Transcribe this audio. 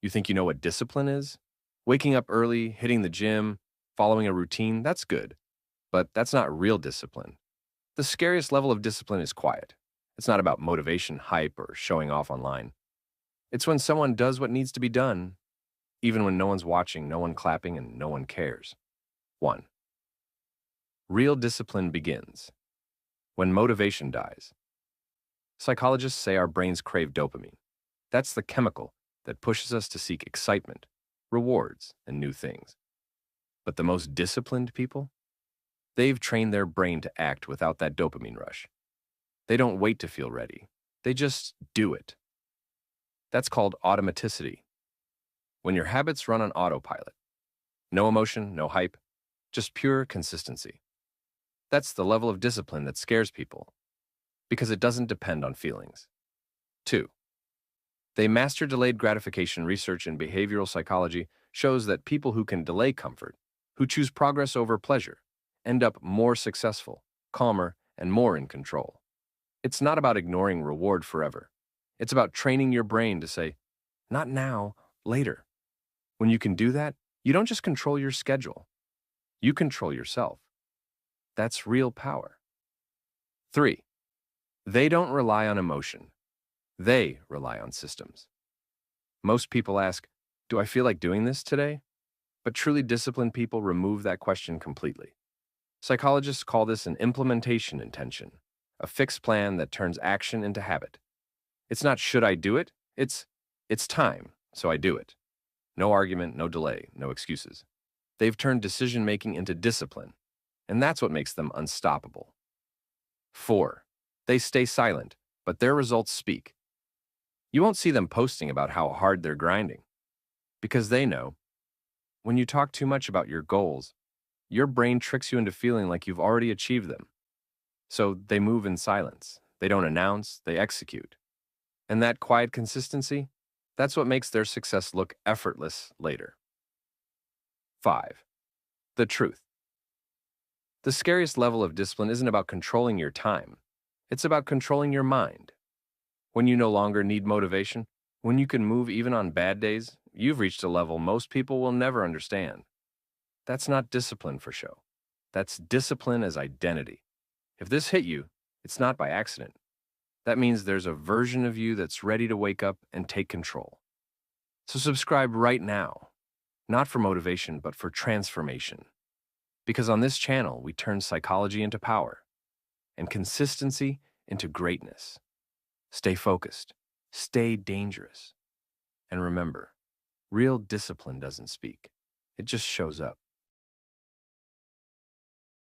You think you know what discipline is? Waking up early, hitting the gym, following a routine, that's good. But that's not real discipline. The scariest level of discipline is quiet. It's not about motivation, hype, or showing off online. It's when someone does what needs to be done, even when no one's watching, no one clapping, and no one cares. 1. Real discipline begins when motivation dies. Psychologists say our brains crave dopamine. That's the chemical that pushes us to seek excitement, rewards, and new things. But the most disciplined people? They've trained their brain to act without that dopamine rush. They don't wait to feel ready. They just do it. That's called automaticity. When your habits run on autopilot, no emotion, no hype, just pure consistency. That's the level of discipline that scares people because it doesn't depend on feelings. 2. They master delayed gratification. Research in behavioral psychology shows that people who can delay comfort, who choose progress over pleasure, end up more successful, calmer, and more in control. It's not about ignoring reward forever. It's about training your brain to say, not now, later. When you can do that, you don't just control your schedule. You control yourself. That's real power. 3. They don't rely on emotion. They rely on systems. Most people ask, do I feel like doing this today? But truly disciplined people remove that question completely. Psychologists call this an implementation intention, a fixed plan that turns action into habit. It's not should I do it, it's time, so I do it. No argument, no delay, no excuses. They've turned decision-making into discipline, and that's what makes them unstoppable. 4. They stay silent, but their results speak. You won't see them posting about how hard they're grinding, because they know when you talk too much about your goals, your brain tricks you into feeling like you've already achieved them. So they move in silence. They don't announce, they execute. And that quiet consistency, that's what makes their success look effortless later. 5. The truth. The scariest level of discipline isn't about controlling your time. It's about controlling your mind. When you no longer need motivation, when you can move even on bad days, you've reached a level most people will never understand. That's not discipline for show. That's discipline as identity. If this hit you, it's not by accident. That means there's a version of you that's ready to wake up and take control. So subscribe right now, not for motivation, but for transformation. Because on this channel, we turn psychology into power and consistency into greatness. Stay focused, stay dangerous, and remember, real discipline doesn't speak. It just shows up.